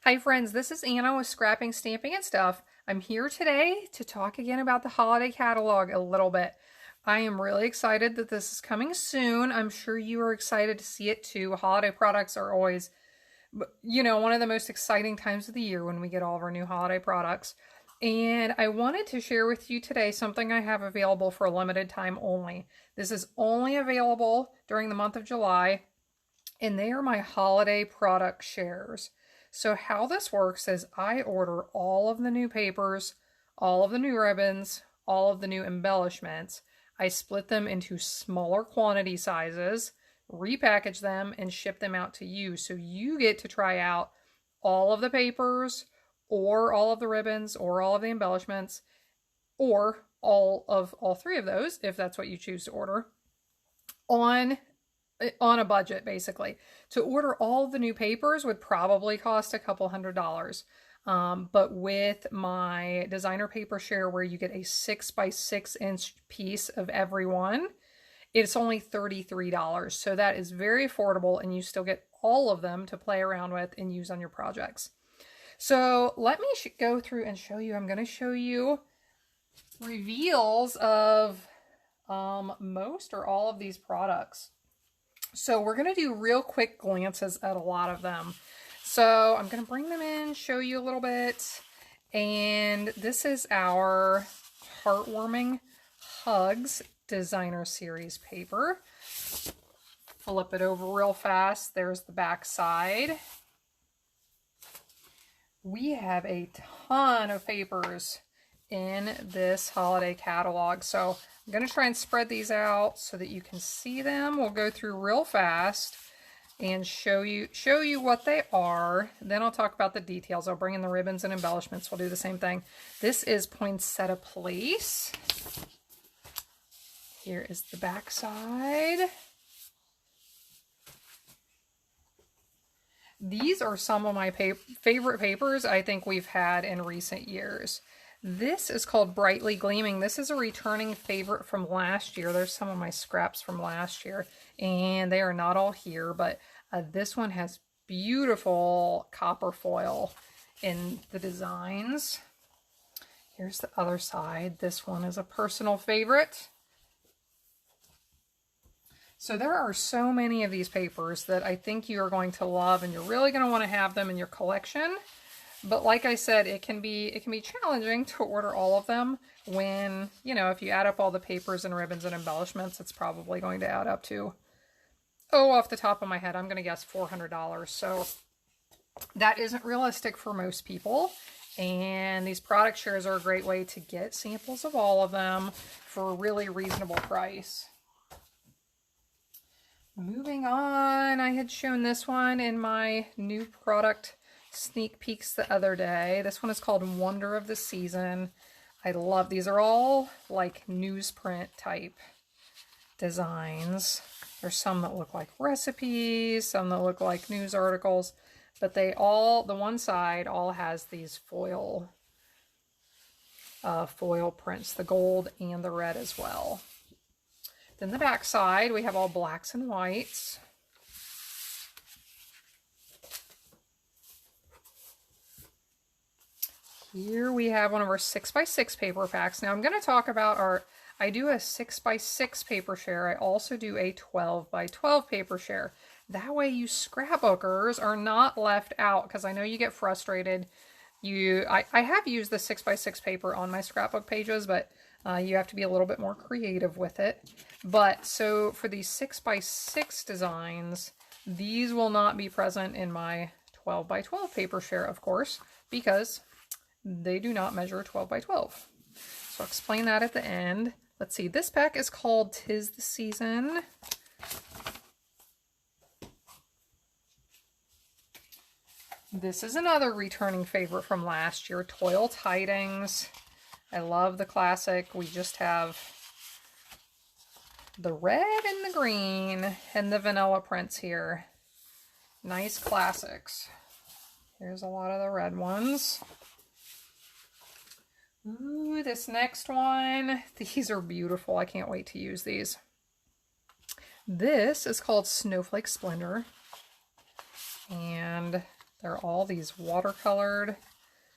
Hi friends, this is Anna with Scrapping, Stamping, and Stuff. I'm here today to talk again about the holiday catalog a little bit. I am really excited that this is coming soon. I'm sure you are excited to see it too. Holiday products are always, one of the most exciting times of the year when we get all of our new holiday products. And I wanted to share with you today something I have available for a limited time only. This is only available during the month of July, and they are my holiday product shares. So how this works is I order all of the new papers, all of the new ribbons, all of the new embellishments. I split them into smaller quantity sizes, repackage them, and ship them out to you. So you get to try out all of the papers, or all of the ribbons, or all of the embellishments, or all three of those, if that's what you choose to order, on a budget. Basically, to order all the new papers would probably cost a couple $100. But with my designer paper share, where you get a 6x6 inch piece of every one, it's only $33. So that is very affordable, and you still get all of them to play around with and use on your projects. So let me go through and show you. I'm going to show you reveals of most or all of these products. So we're going to do real quick glances at a lot of them. So I'm going to bring them in, show you a little bit. And this is our Heartwarming Hugs Designer Series paper. Flip it over real fast. There's the back side. We have a ton of papers in this holiday catalog. So I'm going to try and spread these out so that you can see them. We'll go through real fast and show you what they are. Then I'll talk about the details. I'll bring in the ribbons and embellishments. We'll do the same thing. This is Poinsettia Place. Here is the back side. These are some of my favorite papers I think we've had in recent years. This is called Brightly Gleaming. This is a returning favorite from last year. There's some of my scraps from last year, and they are not all here, but this one has beautiful copper foil in the designs. Here's the other side. This one is a personal favorite. So there are so many of these papers that I think you are going to love, and you're really going to want to have them in your collection. But like I said, it can be challenging to order all of them when, if you add up all the papers and ribbons and embellishments, it's probably going to add up to, off the top of my head, I'm going to guess $400. So that isn't realistic for most people. And these product shares are a great way to get samples of all of them for a really reasonable price. Moving on, I had shown this one in my new product sneak peeks the other day. This one is called Wonder of the Season. I love these. Are all like newsprint type designs. There's some that look like recipes, some that look like news articles, but the one side all has these foil prints, the gold and the red as well. Then the back side, we have all blacks and whites. Here we have one of our 6x6 paper packs. Now I'm going to talk about I do a 6x6 paper share. I also do a 12x12 paper share. That way you scrapbookers are not left out, because I know you get frustrated. I have used the 6x6 paper on my scrapbook pages, but you have to be a little bit more creative with it. But so for these 6x6 designs, these will not be present in my 12x12 paper share, of course, because they do not measure 12x12. So I'll explain that at the end. Let's see, this pack is called 'Tis the Season. This is another returning favorite from last year, Toil Tidings. I love the classic. We just have the red and the green and the vanilla prints here. Nice classics. Here's a lot of the red ones. Ooh, this next one. These are beautiful. I can't wait to use these. This is called Snowflake Splendor. And They're all these watercolored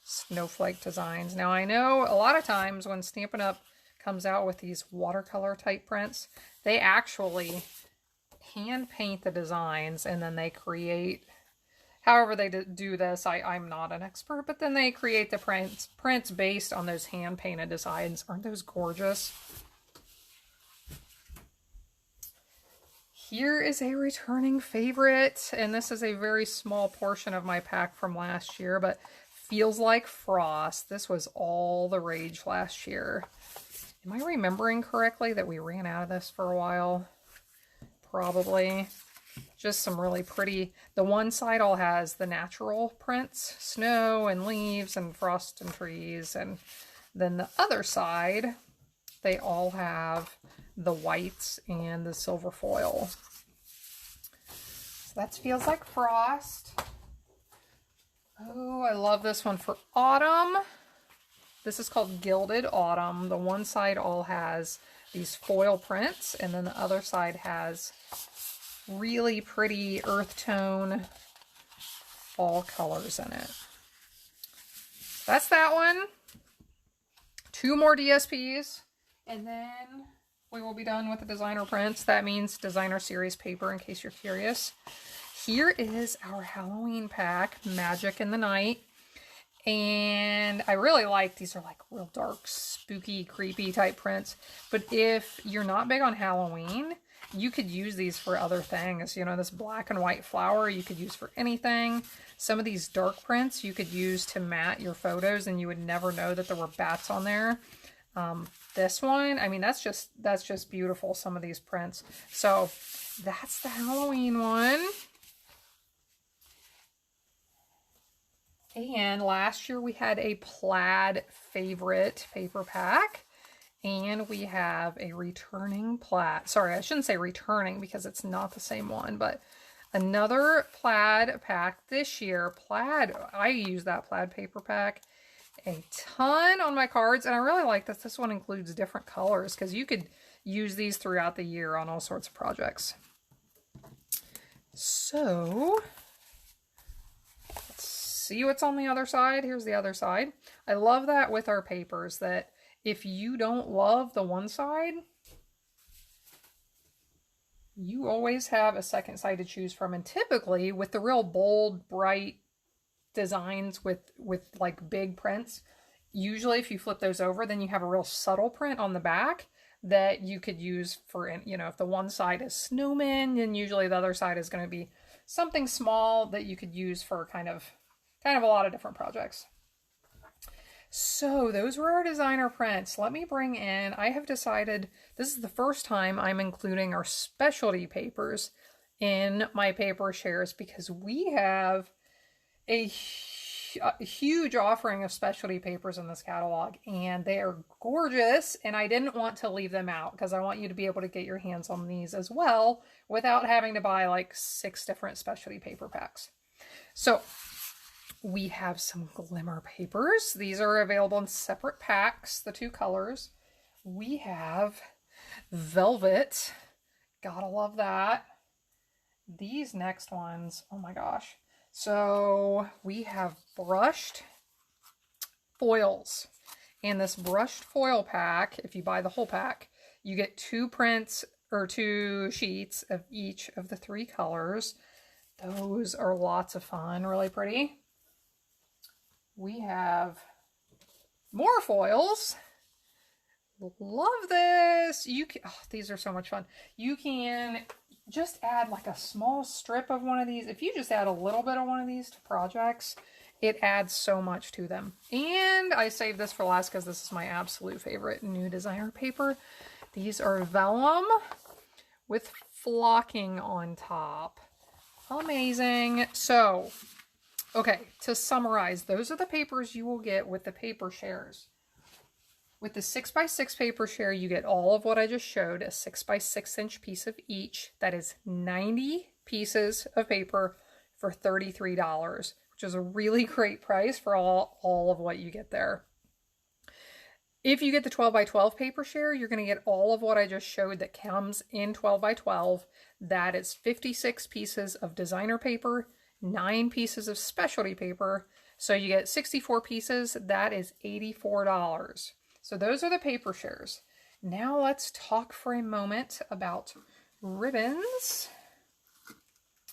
snowflake designs. Now I know a lot of times when Stampin' Up comes out with these watercolor type prints, they actually hand paint the designs and then they create, however they do this, I'm not an expert, but then they create the prints based on those hand painted designs. Aren't those gorgeous? Here is a returning favorite, and this is a very small portion of my pack from last year, but Feels Like Frost. This was all the rage last year. Am I remembering correctly that we ran out of this for a while? Probably. Just some really pretty, the one side all has the natural prints, snow and leaves and frost and trees, and then the other side, they all have the whites and the silver foil. So that Feels Like Frost. Oh, I love this one for autumn. This is called Gilded Autumn. The one side all has these foil prints, and then the other side has really pretty earth tone fall colors in it. That's that one. 2 more DSPs, and then we will be done with the designer prints. That means designer series paper, in case you're curious. Here is our Halloween pack, Magic in the Night. And I really like, these are like real dark, spooky, creepy type prints. But if you're not big on Halloween, you could use these for other things. You know, this black and white flower you could use for anything. Some of these dark prints you could use to matte your photos and you would never know that there were bats on there. This one, I mean, that's just beautiful, some of these prints. So that's the Halloween one. And last year we had a plaid favorite paper pack. And we have a returning plaid. Sorry, I shouldn't say returning because it's not the same one, but another plaid pack this year. Plaid, I use that plaid paper pack a ton on my cards, and I really like that this one includes different colors because you could use these throughout the year on all sorts of projects. So let's see what's on the other side. Here's the other side. I love that with our papers, that if you don't love the one side, you always have a second side to choose from. And typically with the real bold, bright designs with like big prints, usually if you flip those over, then you have a real subtle print on the back that you could use for, you know, if the one side is snowmen, then usually the other side is going to be something small that you could use for kind of a lot of different projects. So those were our designer prints. Let me bring in, I have decided this is the first time I'm including our specialty papers in my paper shares because we have a huge offering of specialty papers in this catalog and they are gorgeous, and I didn't want to leave them out because I want you to be able to get your hands on these as well without having to buy like 6 different specialty paper packs. So we have some glimmer papers. These are available in separate packs, the 2 colors. We have velvet. Gotta love that. These next ones, oh my gosh. So we have brushed foils. And this brushed foil pack, if you buy the whole pack, you get 2 prints or 2 sheets of each of the 3 colors. Those are lots of fun, really pretty. We have more foils. Love this. You can, oh, these are so much fun. You can just add like a small strip of one of these. If you just add a little bit of one of these to projects, it adds so much to them. And I saved this for last because this is my absolute favorite new designer paper. These are vellum with flocking on top. Amazing. So, okay, to summarize, those are the papers you will get with the paper shares. With the 6x6 paper share, you get all of what I just showed, a 6x6 inch piece of each. That is 90 pieces of paper for $33, which is a really great price for all of what you get there. If you get the 12x12 paper share, you're going to get all of what I just showed that comes in 12x12. That is 56 pieces of designer paper 9 pieces of specialty paper. So you get 64 pieces. That is $84. So those are the paper shares. Now let's talk for a moment about ribbons.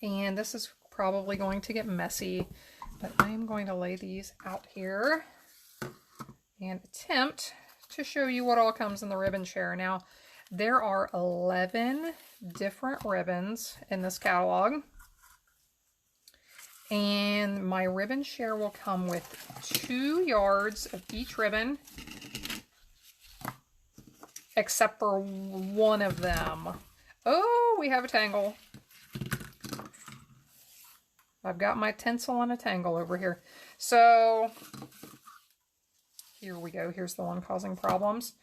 And this is probably going to get messy, but I am going to lay these out here and attempt to show you what all comes in the ribbon share. Now, there are 11 different ribbons in this catalog, and my ribbon share will come with 2 yards of each ribbon, except for one of them. Oh, we have a tangle. I've got my tinsel and a tangle over here. So here we go. Here's the one causing problems.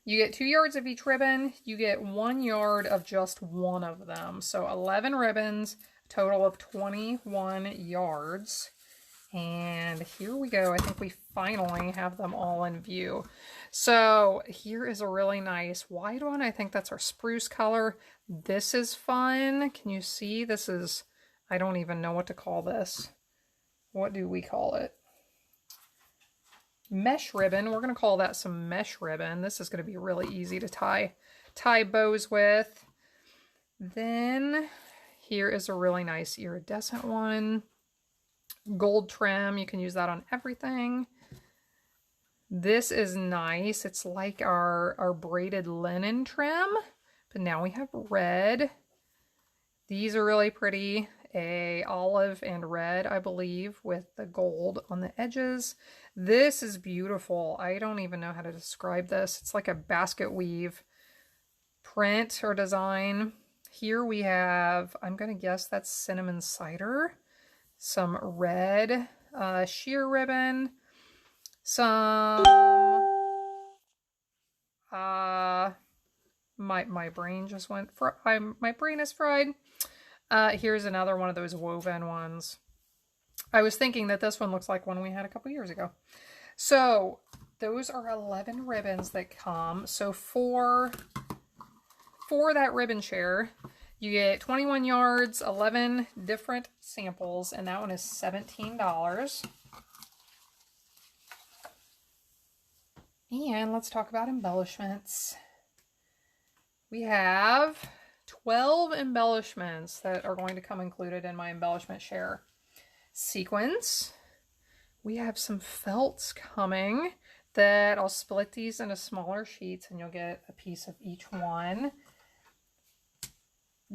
You get 2 yards of each ribbon. You get 1 yard of just one of them. So 11 ribbons, a total of 21 yards. And here we go. I think we finally have them all in view. So here is a really nice wide one. I think that's our spruce color. This is fun. Can you see? This is, I don't even know what to call this. What do we call it? Mesh ribbon. We're going to call that some mesh ribbon. This is going to be really easy to tie bows with. Then here is a really nice iridescent one. Gold trim. You can use that on everything. This is nice. It's like our braided linen trim, but now we have red. These are really pretty. A olive and red, I believe, with the gold on the edges. This is beautiful. I don't even know how to describe this. It's like a basket weave print or design. Here we have, I'm going to guess that's cinnamon cider. Some red sheer ribbon. Some, my brain just went, my brain is fried. Here's another one of those woven ones. I was thinking that this one looks like one we had a couple years ago. So those are 11 ribbons that come. So for that ribbon share, you get 21 yards, 11 different samples, and that one is $17. And let's talk about embellishments. We have 12 embellishments that are going to come included in my embellishment share. Sequins. We have some felts coming that I'll split these into smaller sheets and you'll get a piece of each one.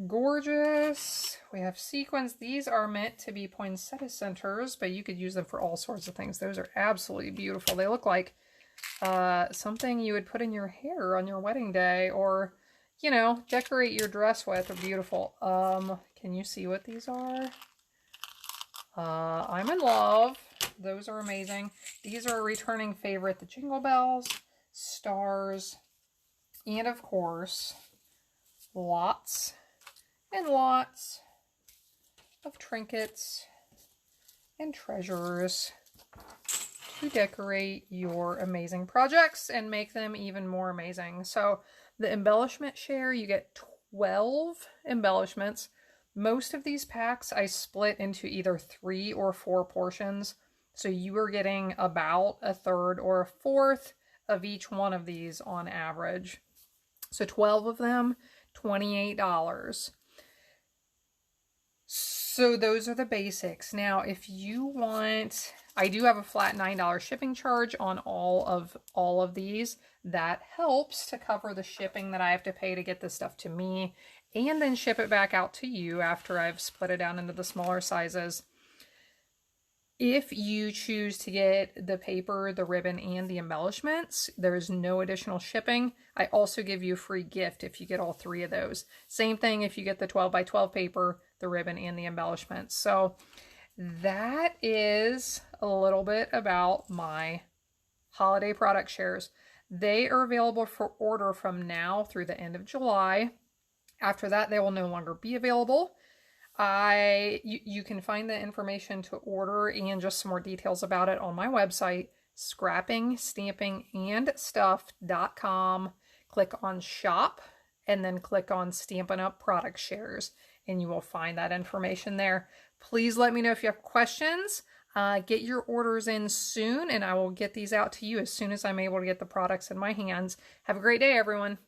Gorgeous. We have sequins. These are meant to be poinsettia centers, but you could use them for all sorts of things. Those are absolutely beautiful. They look like something you would put in your hair on your wedding day, or, you know, decorate your dress with. They're beautiful. Can you see what these are? I'm in love. Those are amazing. These are a returning favorite. The jingle bells, stars, and of course, lots and lots of trinkets and treasures to decorate your amazing projects and make them even more amazing. So the embellishment share, you get 12 embellishments. Most of these packs I split into either 3 or 4 portions. So you are getting about a third or a fourth of each one of these on average. So 12 of them, $28. So those are the basics. Now, if you want, I do have a flat $9 shipping charge on all of these. That helps to cover the shipping that I have to pay to get this stuff to me and then ship it back out to you after I've split it down into the smaller sizes. If you choose to get the paper, the ribbon, and the embellishments, there is no additional shipping. I also give you a free gift if you get all 3 of those. Same thing if you get the 12 by 12 paper, the ribbon, and the embellishments. So that is a little bit about my holiday product shares. They are available for order from now through the end of July. After that, they will no longer be available. You can find the information to order and just some more details about it on my website, scrappingstampingandstuff.com. Click on shop and then click on Stampin' Up product shares and you will find that information there. Please let me know if you have questions. Get your orders in soon, and I will get these out to you as soon as I'm able to get the products in my hands. Have a great day, everyone.